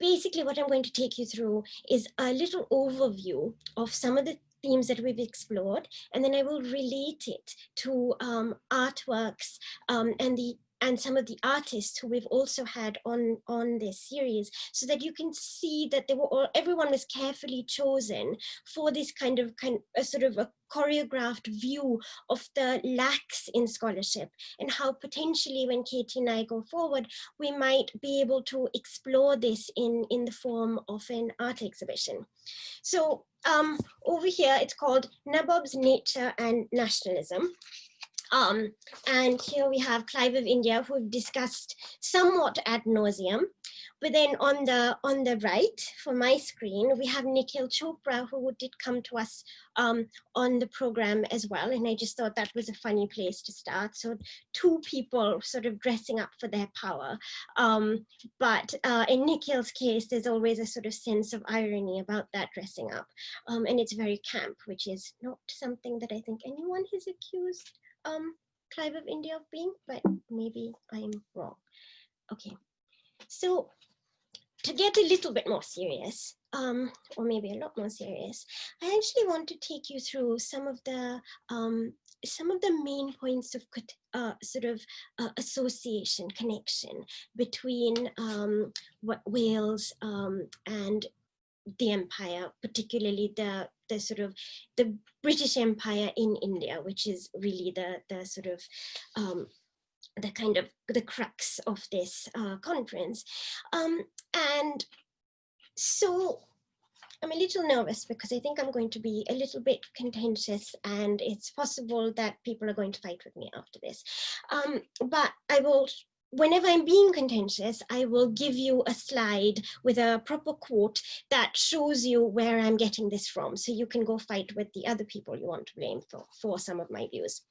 basically what I'm going to take you through is a little overview of some of the themes that we've explored, and then I will relate it to artworks and some of the artists who we've also had on this series, so that you can see that everyone was carefully chosen for this kind of a sort of a choreographed view of the lacks in scholarship, and how potentially when Katy and I go forward, we might be able to explore this in the form of an art exhibition. So over here, it's called Nabobs, Nature and Nationalism. And here we have Clive of India, who we've discussed somewhat ad nauseum. But then on the right, for my screen, we have Nikhil Chopra, who did come to us on the program as well. And I just thought that was a funny place to start. So two people sort of dressing up for their power. But in Nikhil's case, there's always a sort of sense of irony about that dressing up. And it's very camp, which is not something that I think anyone has accused Clive of India of being, but maybe I'm wrong. Okay, so to get a little bit more serious, or maybe a lot more serious, I actually want to take you through some of the main points of association, connection between Wales and the empire, particularly the British Empire in India, which is really the sort of the crux of this conference. And so I'm a little nervous because I think I'm going to be a little bit contentious, and it's possible that people are going to fight with me after this. But I will, whenever I'm being contentious, I will give you a slide with a proper quote that shows you where I'm getting this from, so you can go fight with the other people you want to blame for some of my views.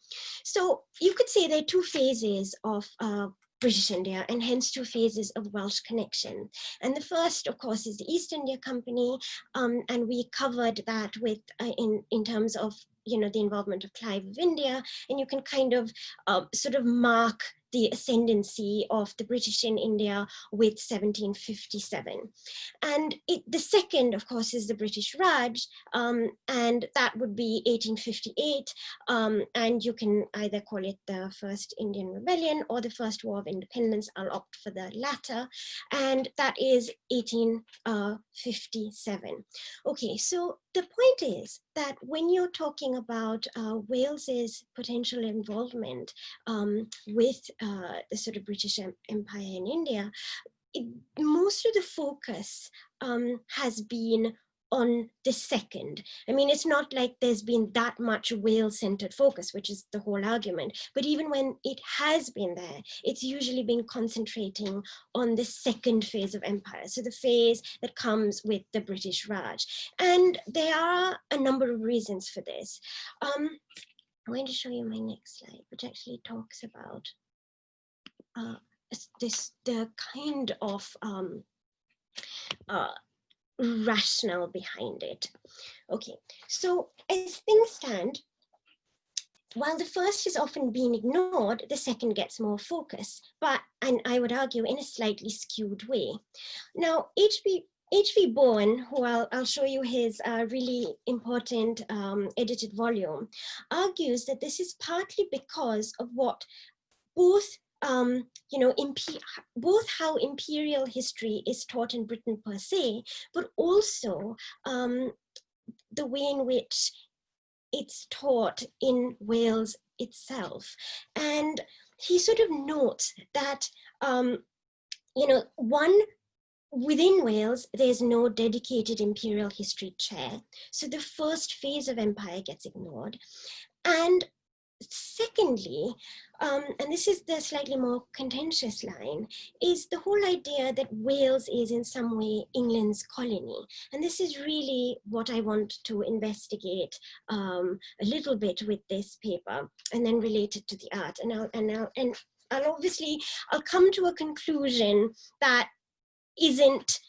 So you could say there are two phases of British India, and hence two phases of Welsh connection. And the first, of course, is the East India Company, and we covered that with in terms of the involvement of Clive of India, and you can kind of sort of mark the ascendancy of the British in India with 1757. And the second, of course, is the British Raj, and that would be 1858, and you can either call it the First Indian Rebellion or the First War of Independence. I'll opt for the latter, and that is 1857. Okay, so the point is that when you're talking about Wales's potential involvement with the sort of British Empire in India, most of the focus has been on the second. I mean, it's not like there's been that much Wales-centered focus, which is the whole argument. But even when it has been there, it's usually been concentrating on the second phase of empire. So the phase that comes with the British Raj. And there are a number of reasons for this. I'm going to show you my next slide, which actually talks about the kind of rationale behind it. Okay, so as things stand, while the first is often being ignored, the second gets more focus, and I would argue in a slightly skewed way. Now, H.V. Bowen, who I'll show you his really important edited volume, argues that this is partly because of what both both how imperial history is taught in Britain per se, but also the way in which it's taught in Wales itself. And he sort of notes that, within Wales, there's no dedicated imperial history chair. So the first phase of empire gets ignored. And secondly, and this is the slightly more contentious line, is the whole idea that Wales is in some way England's colony. And this is really what I want to investigate a little bit with this paper, and then relate it to the art. And I'll come to a conclusion that isn't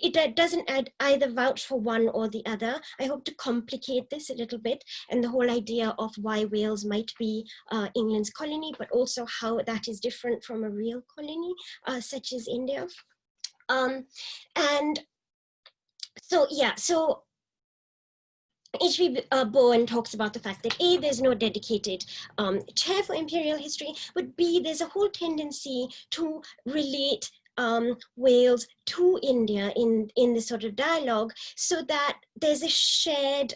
it doesn't either vouch for one or the other. I hope to complicate this a little bit, and the whole idea of why Wales might be England's colony, but also how that is different from a real colony, such as India. And so, yeah, so H.B. Bowen talks about the fact that A, there's no dedicated chair for imperial history, but B, there's a whole tendency to relate Wales to India in this sort of dialogue, so that there's a shared,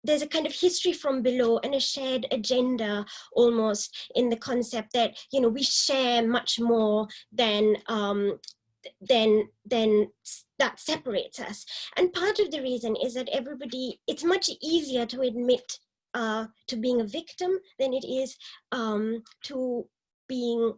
there's a kind of history from below and a shared agenda almost, in the concept that, you know, we share much more than that separates us. And part of the reason is that it's much easier to admit to being a victim than it is to being,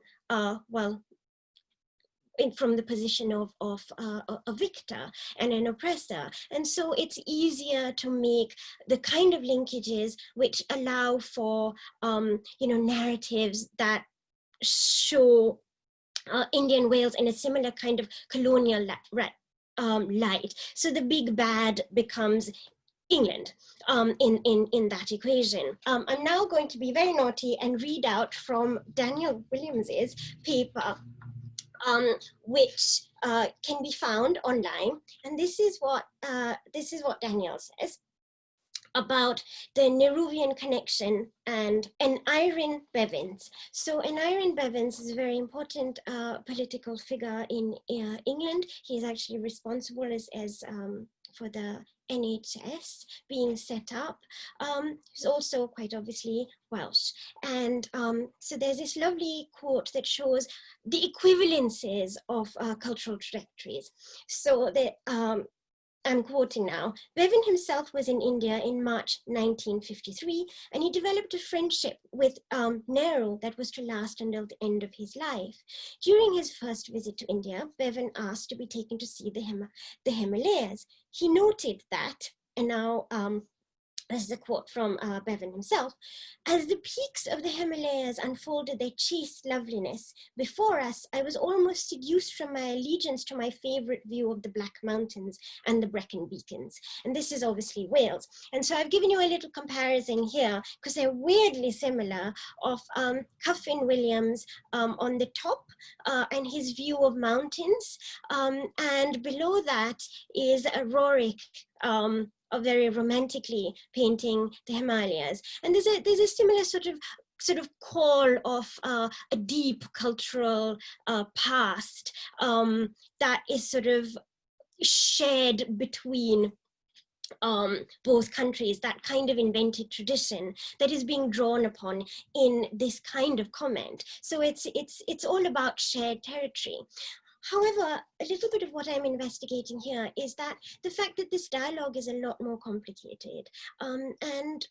from the position of a victor and an oppressor. And so it's easier to make the kind of linkages which allow for, narratives that show Indian Wales in a similar kind of colonial light. So the big bad becomes England in that equation. I'm now going to be very naughty and read out from Daniel Williams's paper, which can be found online. And this is what Daniel says about the Nehruvian connection and Aneurin Bevan. So Aneurin Bevan is a very important political figure in England. He is actually responsible as for the NHS being set up. He's also quite obviously Welsh. And so there's this lovely quote that shows the equivalences of cultural trajectories. So that I'm quoting now, Bevan himself was in India in March 1953, and he developed a friendship with Nehru that was to last until the end of his life. During his first visit to India, Bevan asked to be taken to see the Himalayas. He noted that, and now this is a quote from Bevan himself, as the peaks of the Himalayas unfolded their chaste loveliness before us, I was almost seduced from my allegiance to my favorite view of the Black Mountains and the Brecon Beacons. And this is obviously Wales. And so I've given you a little comparison here, because they're weirdly similar, of Cuffin Williams on the top and his view of mountains. And below that is a Rorik, very romantically painting the Himalayas. And there's a similar sort of call of a deep cultural past that is sort of shared between both countries, that kind of invented tradition that is being drawn upon in this kind of comment. So it's all about shared territory. However, a little bit of what I'm investigating here is that the fact that this dialogue is a lot more complicated, and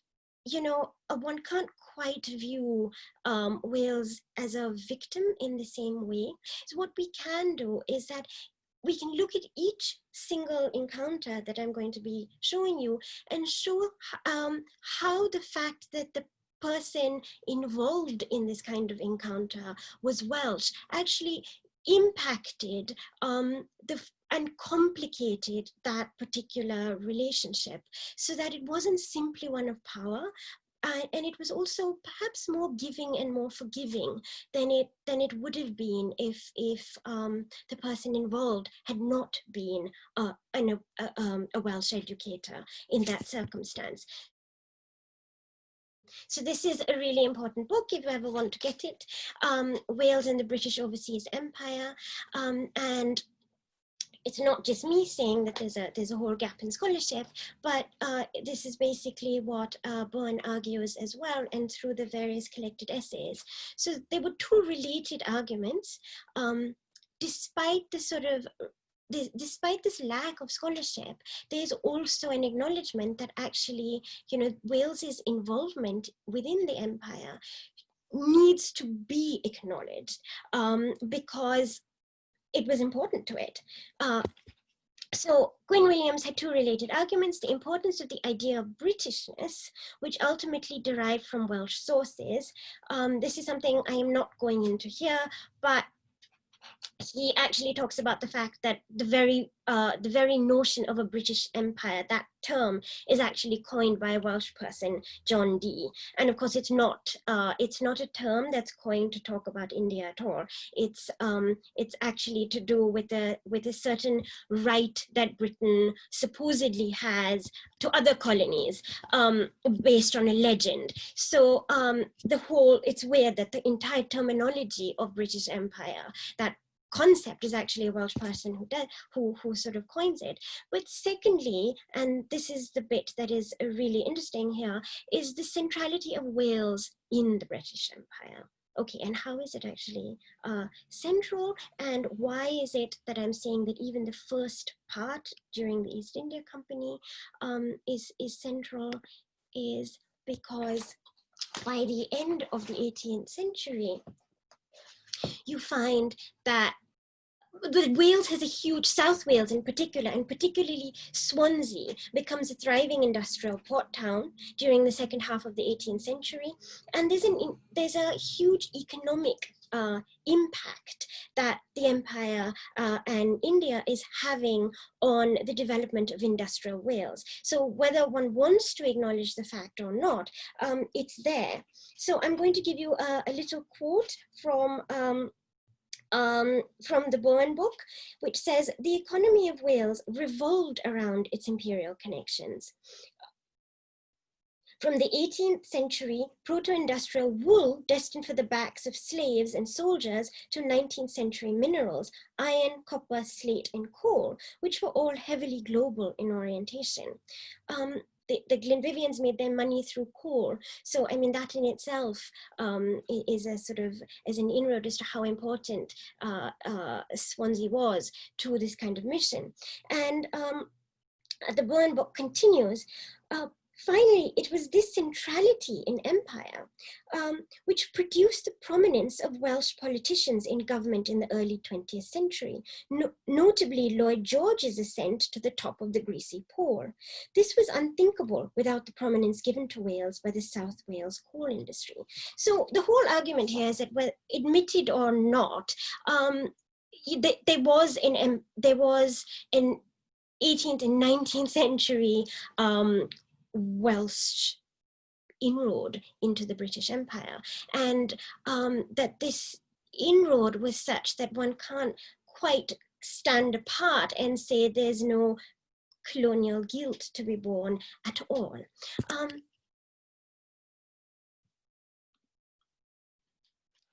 one can't quite view Wales as a victim in the same way. So what we can do is that we can look at each single encounter that I'm going to be showing you and show how the fact that the person involved in this kind of encounter was Welsh actually impacted and complicated that particular relationship, so that it wasn't simply one of power, and it was also perhaps more giving and more forgiving than it would have been if the person involved had not been a Welsh educator in that circumstance. So this is a really important book if you ever want to get it, Wales and the British Overseas Empire. And it's not just me saying that there's a whole gap in scholarship, but this is basically what Bowen argues as well, and through the various collected essays. So there were two related arguments, despite the sort of despite this lack of scholarship, there's also an acknowledgement that actually, Wales's involvement within the empire needs to be acknowledged because it was important to it. So Glynn Williams had two related arguments: the importance of the idea of Britishness, which ultimately derived from Welsh sources. This is something I am not going into here, but he actually talks about the fact that the very notion of a British Empire, that term, is actually coined by a Welsh person, John Dee. And of course, it's not a term that's coined to talk about India at all. It's actually to do with a certain right that Britain supposedly has to other colonies, based on a legend. So it's weird that the entire terminology of British Empire, that concept, is actually a Welsh person who sort of coins it. But secondly, and this is the bit that is really interesting here, is the centrality of Wales in the British Empire. Okay, and how is it actually central, and why is it that I'm saying that even the first part during the East India Company is central, is because by the end of the 18th century, you find that Wales has a huge, South Wales in particular, and particularly Swansea, becomes a thriving industrial port town during the second half of the 18th century. And there's a huge economic impact that the empire and India is having on the development of industrial Wales. So whether one wants to acknowledge the fact or not, it's there. So I'm going to give you a little quote from the Bowen book, which says, "The economy of Wales revolved around its imperial connections. From the 18th century proto-industrial wool destined for the backs of slaves and soldiers to 19th century minerals, iron, copper, slate, and coal, which were all heavily global in orientation." The Glynn Vivians made their money through coal. So, I mean, that in itself is a sort of, as an inroad as to how important Swansea was to this kind of mission. And the Bowen book continues, finally, it was this centrality in empire which produced the prominence of Welsh politicians in government in the early 20th century, notably Lloyd George's ascent to the top of the greasy pole. This was unthinkable without the prominence given to Wales by the South Wales coal industry. So the whole argument here is that, whether admitted or not, there was an 18th and 19th century Welsh inroad into the British Empire, and that this inroad was such that one can't quite stand apart and say there's no colonial guilt to be borne at all.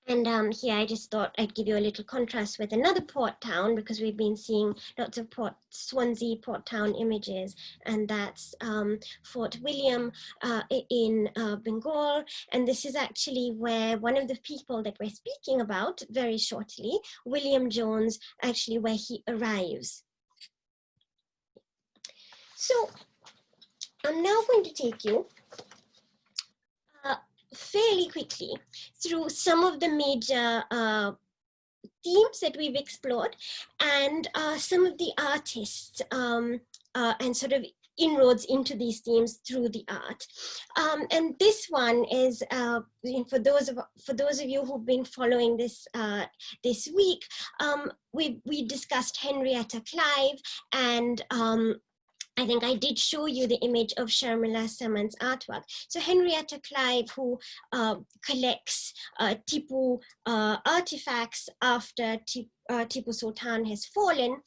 And here I just thought I'd give you a little contrast with another port town, because we've been seeing lots of Swansea port town images, and that's Fort William in Bengal. And this is actually where one of the people that we're speaking about very shortly, William Jones, actually where he arrives. So I'm now going to take you fairly quickly through some of the major themes that we've explored, and some of the artists and sort of inroads into these themes through the art. And this one is, for those of you who've been following this this week, we discussed Henrietta Clive, and I think I did show you the image of Sharmila Saman's artwork. So Henrietta Clive, who collects Tipu artifacts after Tipu Sultan has fallen,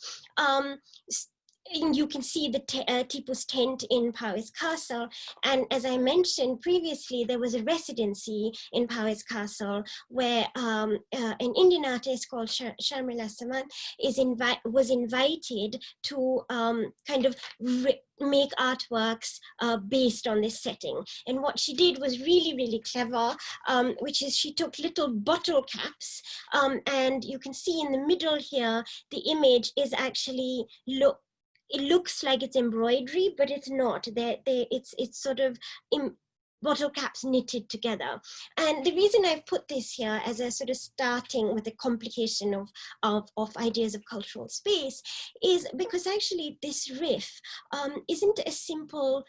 you can see the Tipu's tent in Powis Castle. And as I mentioned previously, there was a residency in Powis Castle where an Indian artist called Sharmila Saman was invited to kind of make artworks based on this setting. And what she did was really, really clever, which is she took little bottle caps, and you can see in the middle here, the image is actually it looks like it's embroidery, but it's not. It's sort of bottle caps knitted together. And the reason I've put this here as a sort of starting with a complication of ideas of cultural space is because actually this riff isn't a simple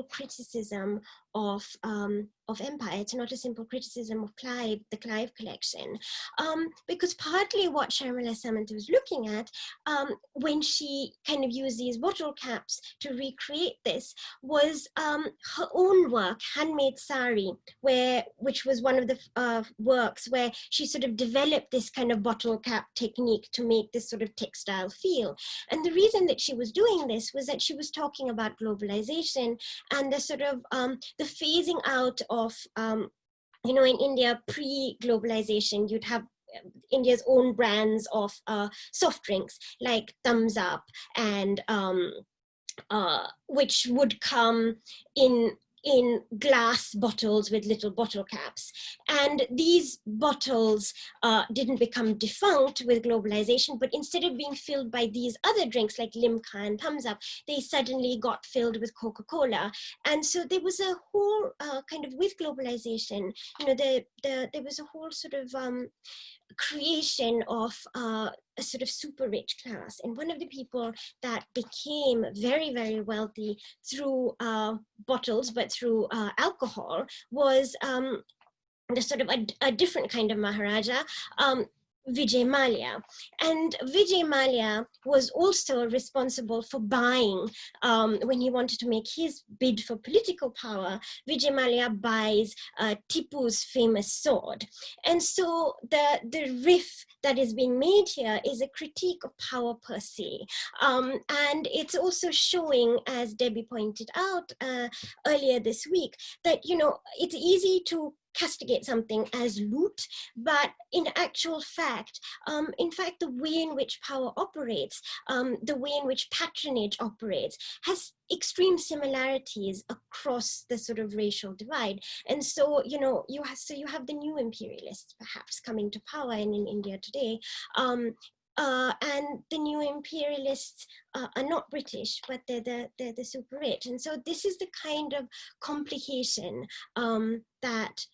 criticism of empire. It's not a simple criticism of Clive, the Clive collection, because partly what Sharmila Samant was looking at when she kind of used these bottle caps to recreate this was her own work, Handmade Sari, which was one of the works where she sort of developed this kind of bottle cap technique to make this sort of textile feel. And the reason that she was doing this was that she was talking about globalization and the sort of the phasing out of, in India pre-globalization, you'd have India's own brands of soft drinks like Thumbs Up and which would come in glass bottles with little bottle caps. And these bottles didn't become defunct with globalization, but instead of being filled by these other drinks like Limca and Thumbs Up, they suddenly got filled with Coca-Cola. And so there was a whole kind of, with globalization, there was a whole sort of creation of a sort of super rich class. And one of the people that became very, very wealthy through bottles, but through alcohol, was the sort of a different kind of Maharaja, Vijay Mallya. And Vijay Mallya was also responsible for buying, when he wanted to make his bid for political power, Vijay Mallya buys Tipu's famous sword. And so the riff that is being made here is a critique of power per se. And it's also showing, as Debbie pointed out earlier this week, that, it's easy to castigate something as loot, but in actual fact, the way in which power operates, the way in which patronage operates, has extreme similarities across the sort of racial divide. And so, you have the new imperialists perhaps coming to power in India today. And the new imperialists are not British, but they're the super rich. And so this is the kind of complication that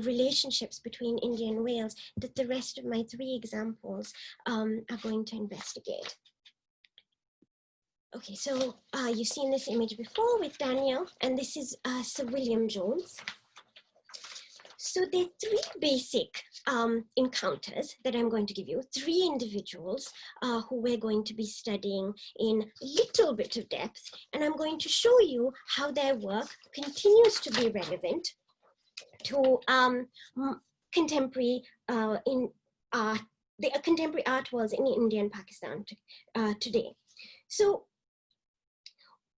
relationships between India and Wales that the rest of my three examples are going to investigate. Okay, so you've seen this image before with Daniel, and this is Sir William Jones. So there are three basic encounters that I'm going to give you, three individuals who we're going to be studying in a little bit of depth, and I'm going to show you how their work continues to be relevant to contemporary contemporary art worlds in India and Pakistan today. So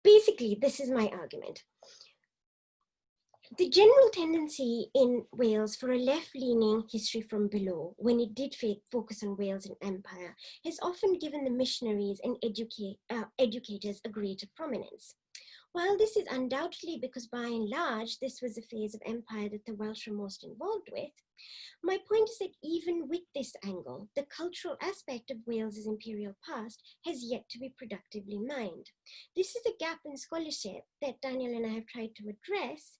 basically, this is my argument. The general tendency in Wales for a left-leaning history from below, when it did focus on Wales and empire, has often given the missionaries and educators a greater prominence. While this is undoubtedly because by and large, this was a phase of empire that the Welsh were most involved with, my point is that even with this angle, the cultural aspect of Wales's imperial past has yet to be productively mined. This is a gap in scholarship that Daniel and I have tried to address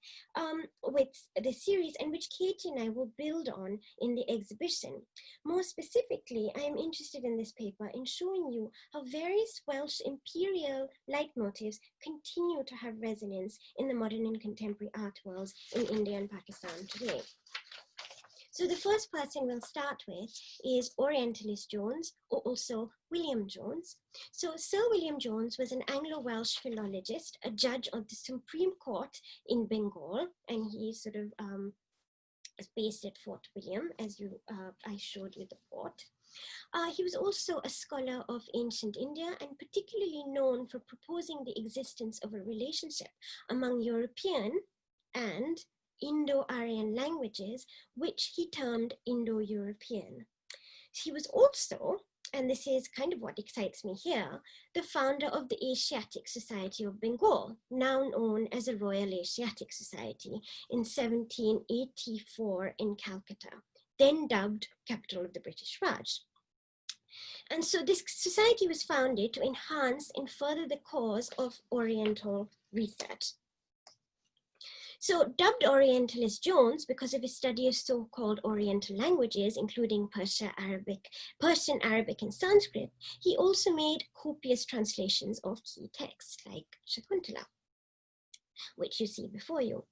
with the series, and which Katy and I will build on in the exhibition. More specifically, I am interested in this paper in showing you how various Welsh imperial leitmotifs continue to have resonance in the modern and contemporary art worlds in India and Pakistan today. So the first person we'll start with is Orientalist Jones, or also William Jones. So Sir William Jones was an Anglo-Welsh philologist, a judge of the Supreme Court in Bengal, and he sort of is based at Fort William, as I showed you the fort. He was also a scholar of ancient India and particularly known for proposing the existence of a relationship among European and Indo-Aryan languages, which he termed Indo-European. He was also, and this is kind of what excites me here, the founder of the Asiatic Society of Bengal, now known as the Royal Asiatic Society, in 1784 in Calcutta, then dubbed capital of the British Raj. And so this society was founded to enhance and further the cause of Oriental research. So dubbed Orientalist Jones because of his study of so-called Oriental languages, including Persian, Arabic, and Sanskrit, he also made copious translations of key texts like Shakuntala. which you see before you.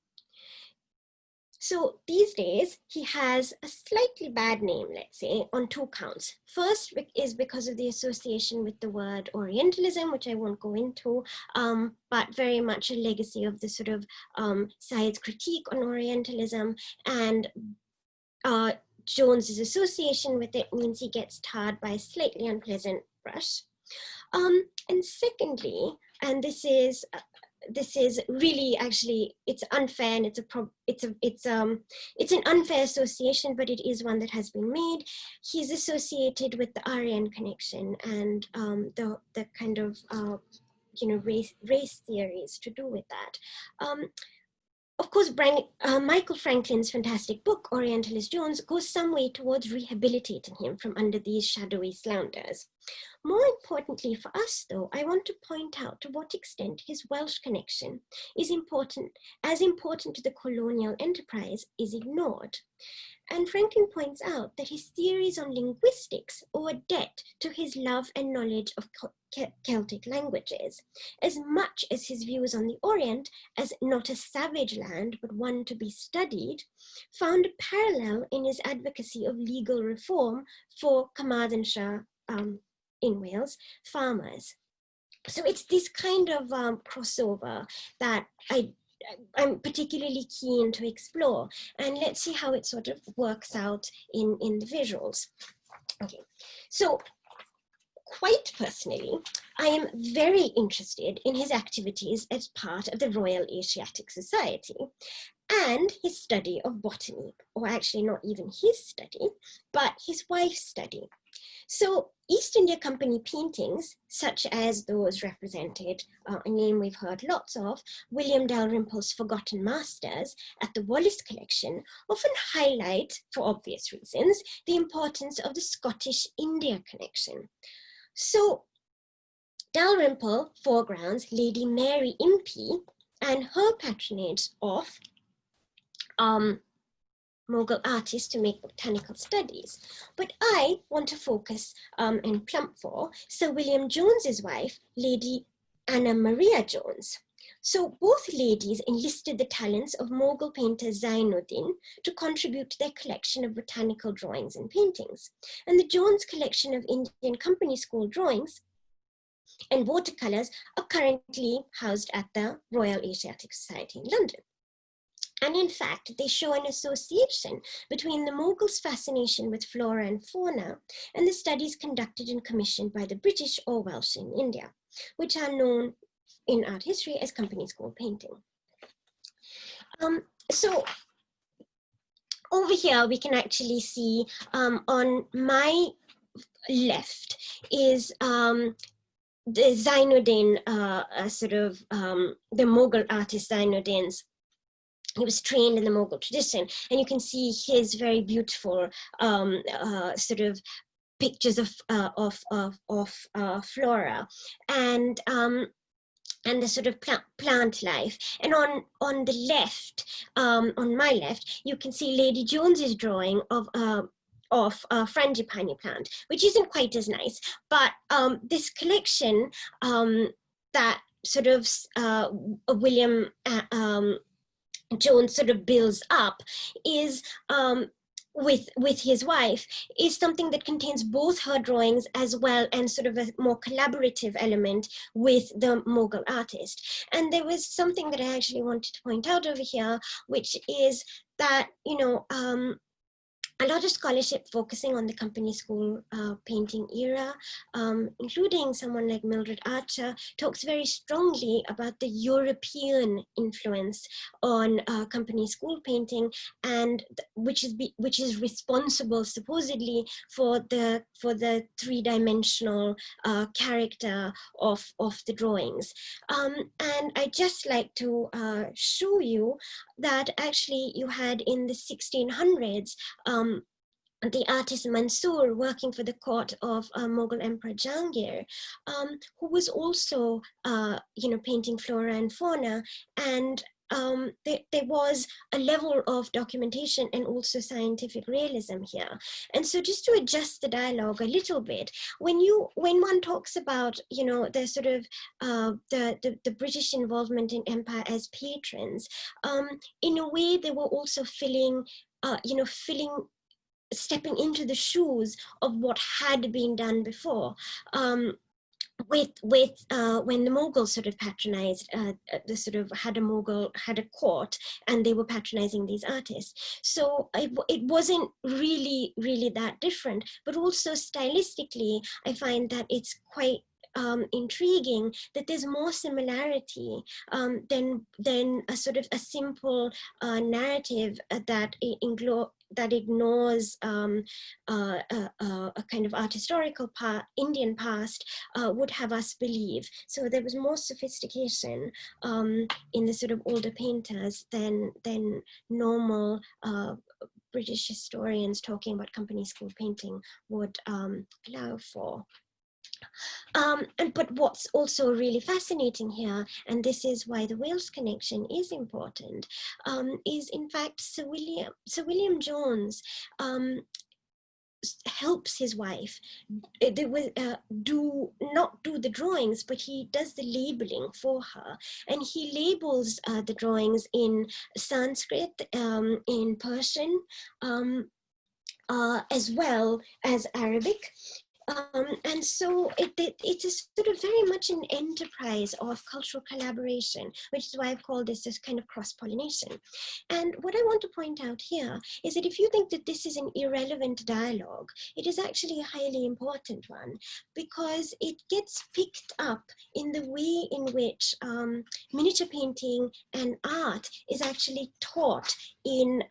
So these days, he has a slightly bad name, let's say, on two counts. First is because of the association with the word Orientalism, which I won't go into, but very much a legacy of the sort of Said's critique on Orientalism. And Jones's association with it means he gets tarred by a slightly unpleasant brush. And secondly, and this is really actually, it's unfair, and it's an unfair association, but it is one that has been made. He's associated with the Aryan connection and the kind of race theories to do with that. Of course, Michael Franklin's fantastic book, Orientalist Jones, goes some way towards rehabilitating him from under these shadowy slanders. More importantly for us, though, I want to point out to what extent his Welsh connection is important to the colonial enterprise is ignored. And Franklin points out that his theories on linguistics owe a debt to his love and knowledge of Celtic languages, as much as his views on the Orient as not a savage land, but one to be studied, found a parallel in his advocacy of legal reform for Carmarthenshire, in Wales, farmers. So it's this kind of crossover that I'm particularly keen to explore, and let's see how it sort of works out in the visuals. Okay, so quite personally, I am very interested in his activities as part of the Royal Asiatic Society and his study of botany, or actually not even his study, but his wife's study. So East India Company paintings, such as those represented, a name we've heard lots of, William Dalrymple's Forgotten Masters at the Wallace Collection, often highlight, for obvious reasons, the importance of the Scottish-India connection. So Dalrymple foregrounds Lady Mary Impey and her patronage of Mughal artists to make botanical studies. But I want to focus and plump for Sir William Jones's wife, Lady Anna Maria Jones. So both ladies enlisted the talents of Mughal painter Zainuddin to contribute to their collection of botanical drawings and paintings. And the Jones collection of Indian Company School drawings and watercolors are currently housed at the Royal Asiatic Society in London. And in fact, they show an association between the Mughals' fascination with flora and fauna and the studies conducted and commissioned by the British or Welsh in India, which are known in art history as company school painting. So over here, we can actually see on my left is the Zainuddin, the Mughal artist Zainuddin's. He was trained in the Mughal tradition, and you can see his very beautiful sort of pictures of flora and the sort of plant life. And on the left, on my left, you can see Lady Jones's drawing of frangipani plant, which isn't quite as nice, but this collection that sort of William Jones sort of builds up is with his wife is something that contains both her drawings as well and sort of a more collaborative element with the Mughal artist. And there was something that I actually wanted to point out over here, which is that, you know, a lot of scholarship focusing on the company school painting era, including someone like Mildred Archer, talks very strongly about the European influence on company school painting, and which is responsible supposedly for the three-dimensional character of the drawings. And I just like to show you that actually you had in the 1600s the artist Mansoor working for the court of Mughal Emperor Jahangir, who was also, painting flora and fauna. And there was a level of documentation and also scientific realism here. And so just to adjust the dialogue a little bit, when one talks about, the sort of the British involvement in empire as patrons, in a way they were also stepping into the shoes of what had been done before. With when the Mughals sort of patronized, the sort of had a court, and they were patronizing these artists. So it wasn't really that different, but also stylistically, I find that it's quite intriguing that there's more similarity than a sort of a simple narrative that ignores a kind of art historical Indian past would have us believe. So there was more sophistication in the sort of older painters than normal British historians talking about company school painting would allow for. But what's also really fascinating here, and this is why the Wales connection is important, is in fact Sir William Jones helps his wife not do the drawings, but he does the labeling for her, and he labels the drawings in Sanskrit, in Persian, as well as Arabic. And so it is sort of very much an enterprise of cultural collaboration, which is why I've called this kind of cross-pollination. And what I want to point out here is that if you think that this is an irrelevant dialogue, it is actually a highly important one, because it gets picked up in the way in which miniature painting and art is actually taught in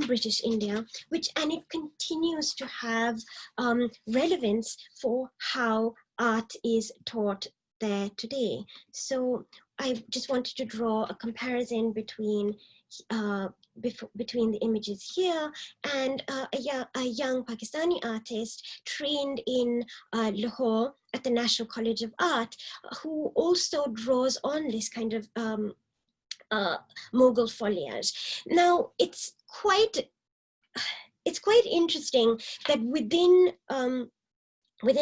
British India, and it continues to have relevance for how art is taught there today. So I just wanted to draw a comparison between the images here and a young Pakistani artist trained in Lahore at the National College of Art, who also draws on this kind of Mughal foliage. Now, it's quite interesting that within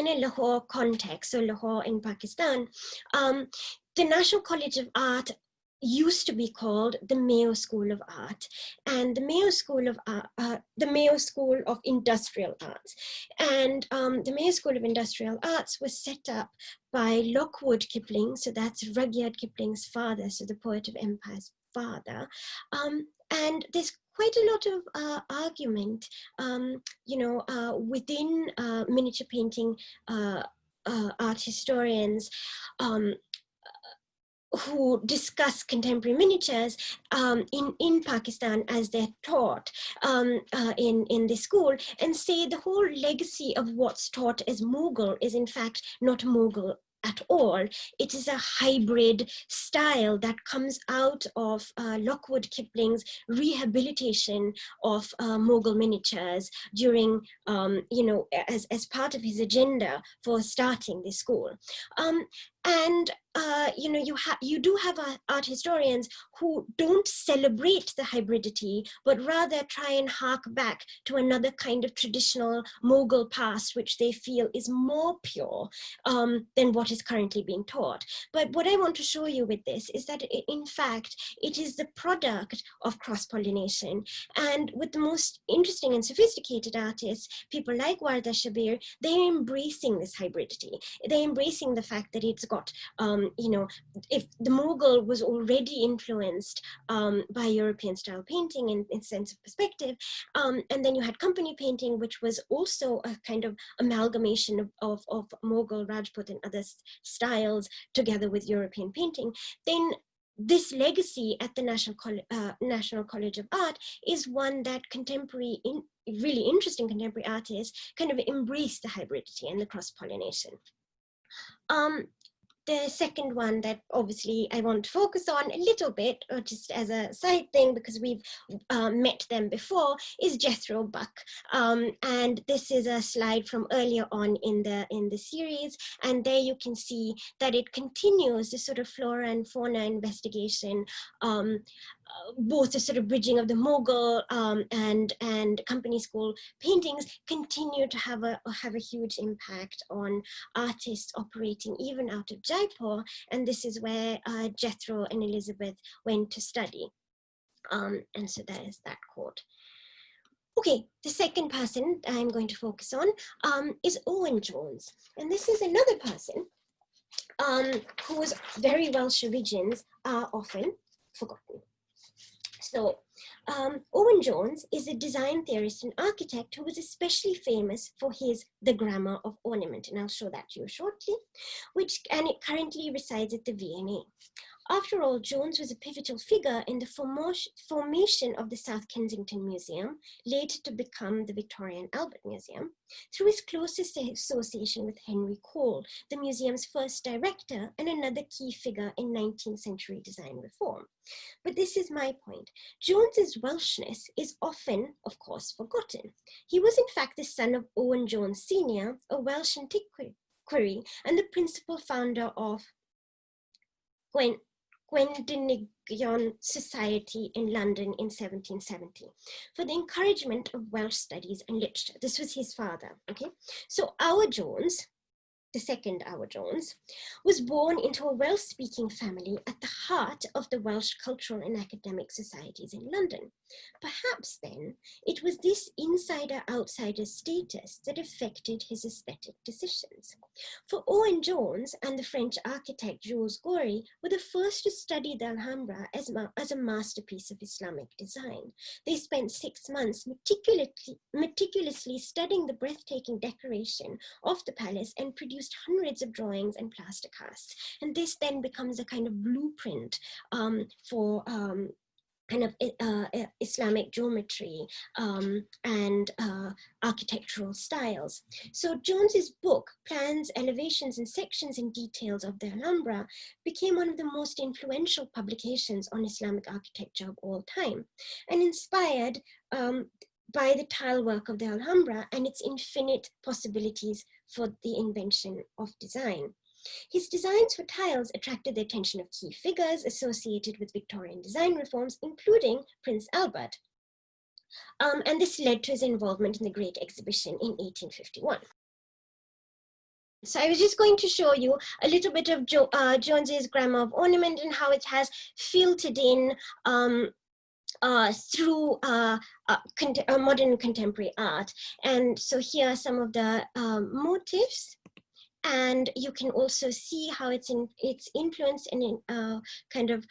a Lahore context, so Lahore in Pakistan, the National College of Art used to be called the Mayo School of Art, and the Mayo School of Industrial Arts. And the Mayo School of Industrial Arts was set up by Lockwood Kipling, so that's Rudyard Kipling's father, so the poet of empire's father. And there's quite a lot of argument, within miniature painting art historians who discuss contemporary miniatures in Pakistan as they're taught in the school, and say the whole legacy of what's taught as Mughal is in fact not Mughal at all. It is a hybrid style that comes out of Lockwood Kipling's rehabilitation of Mughal miniatures during, as part of his agenda for starting the school. And you do have art historians who don't celebrate the hybridity, but rather try and hark back to another kind of traditional Mughal past, which they feel is more pure than what is currently being taught. But what I want to show you with this is that, in fact, it is the product of cross-pollination. And with the most interesting and sophisticated artists, people like Warda Shabir, they're embracing this hybridity. They're embracing the fact that it's got, if the Mughal was already influenced by European style painting in sense of perspective, and then you had company painting, which was also a kind of amalgamation of Mughal, Rajput, and other styles together with European painting, then this legacy at the National College of Art is one that really interesting contemporary artists kind of embrace the hybridity and the cross-pollination. the second one that obviously I want to focus on a little bit, or just as a side thing, because we've met them before, is Jethro Buck. And this is a slide from earlier on in the series. And there you can see that it continues the sort of flora and fauna investigation, both the sort of bridging of the Mughal and company school paintings continue to have a huge impact on artists operating even out of Jaipur, and this is where Jethro and Elizabeth went to study. And so there is that quote. Okay, the second person I'm going to focus on is Owen Jones, and this is another person whose very Welsh origins are often forgotten. So Owen Jones is a design theorist and architect who was especially famous for his The Grammar of Ornament, and I'll show that to you shortly, and it currently resides at the V&A. After all, Jones was a pivotal figure in the formation of the South Kensington Museum, later to become the Victoria and Albert Museum, through his close association with Henry Cole, the museum's first director and another key figure in 19th century design reform. But this is my point. Jones's Welshness is often, of course, forgotten. He was in fact the son of Owen Jones Sr., a Welsh antiquary and the principal founder of Gwendigion Society in London in 1770 for the encouragement of Welsh studies and literature. This was his father, okay? So our Jones, the second Our Jones, was born into a Welsh-speaking family at the heart of the Welsh cultural and academic societies in London. Perhaps then, it was this insider-outsider status that affected his aesthetic decisions. For Owen Jones and the French architect Jules Goury were the first to study the Alhambra as a masterpiece of Islamic design. They spent 6 months meticulously studying the breathtaking decoration of the palace and produced hundreds of drawings and plaster casts. And this then becomes a kind of blueprint for kind of Islamic geometry and architectural styles. So Jones's book, Plans, Elevations and Sections and Details of the Alhambra, became one of the most influential publications on Islamic architecture of all time, and inspired by the tile work of the Alhambra and its infinite possibilities for the invention of design. His designs for tiles attracted the attention of key figures associated with Victorian design reforms, including Prince Albert. And this led to his involvement in the Great Exhibition in 1851. So I was just going to show you a little bit of Jones's Grammar of Ornament and how it has filtered in through modern contemporary art. And so here are some of the motifs. And you can also see how it's influenced in kind of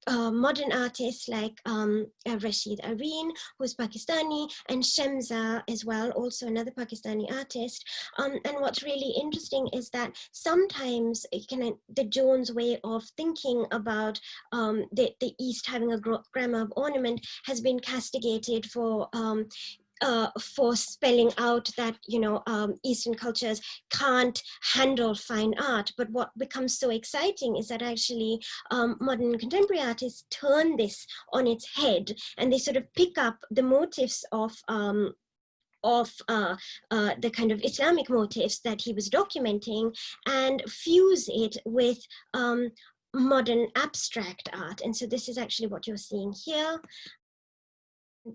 modern artists like Rashid Areen, who's Pakistani, and Shemza as well, also another Pakistani artist. And what's really interesting is that sometimes the Jones way of thinking about the East having a grammar of ornament has been castigated for spelling out that, Eastern cultures can't handle fine art. But what becomes so exciting is that actually modern contemporary artists turn this on its head, and they sort of pick up the motifs of the kind of Islamic motifs that he was documenting and fuse it with modern abstract art. And so this is actually what you're seeing here.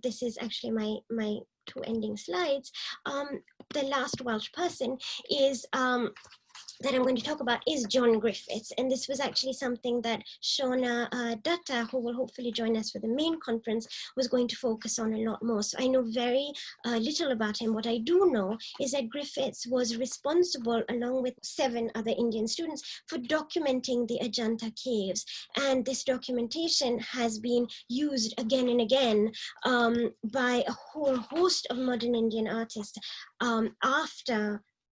This is actually my two ending slides. The last Welsh person is that I'm going to talk about is John Griffiths, and this was actually something that Shona Dutta, who will hopefully join us for the main conference, was going to focus on a lot more. So I know very little about him. What I do know is that Griffiths was responsible, along with 7 other Indian students, for documenting the Ajanta caves, and this documentation has been used again and again by a whole host of modern Indian artists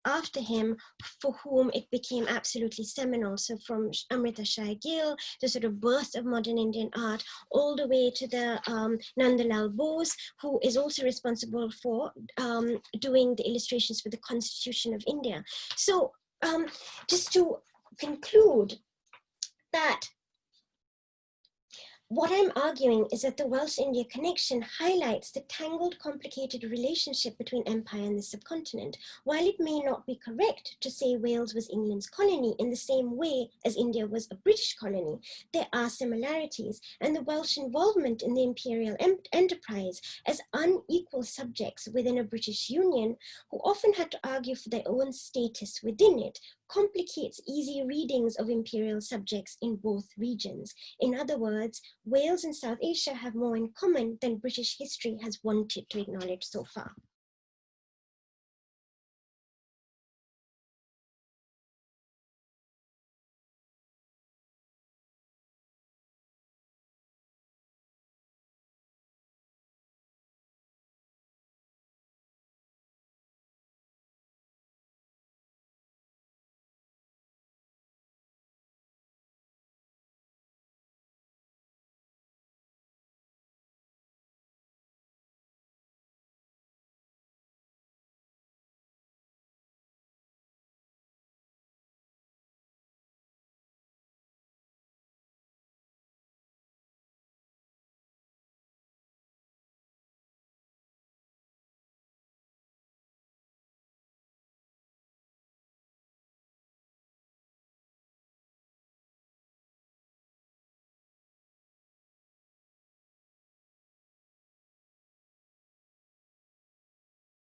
after him, for whom it became absolutely seminal. So from Amrita Shai Gill, the sort of birth of modern Indian art, all the way to the Nandalal Bose, who is also responsible for doing the illustrations for the Constitution of India. So just to conclude that what I'm arguing is that the Welsh-India connection highlights the tangled, complicated relationship between empire and the subcontinent. While it may not be correct to say Wales was England's colony in the same way as India was a British colony, there are similarities, and the Welsh involvement in the imperial enterprise as unequal subjects within a British Union, who often had to argue for their own status within it, complicates easy readings of imperial subjects in both regions. In other words, Wales and South Asia have more in common than British history has wanted to acknowledge so far.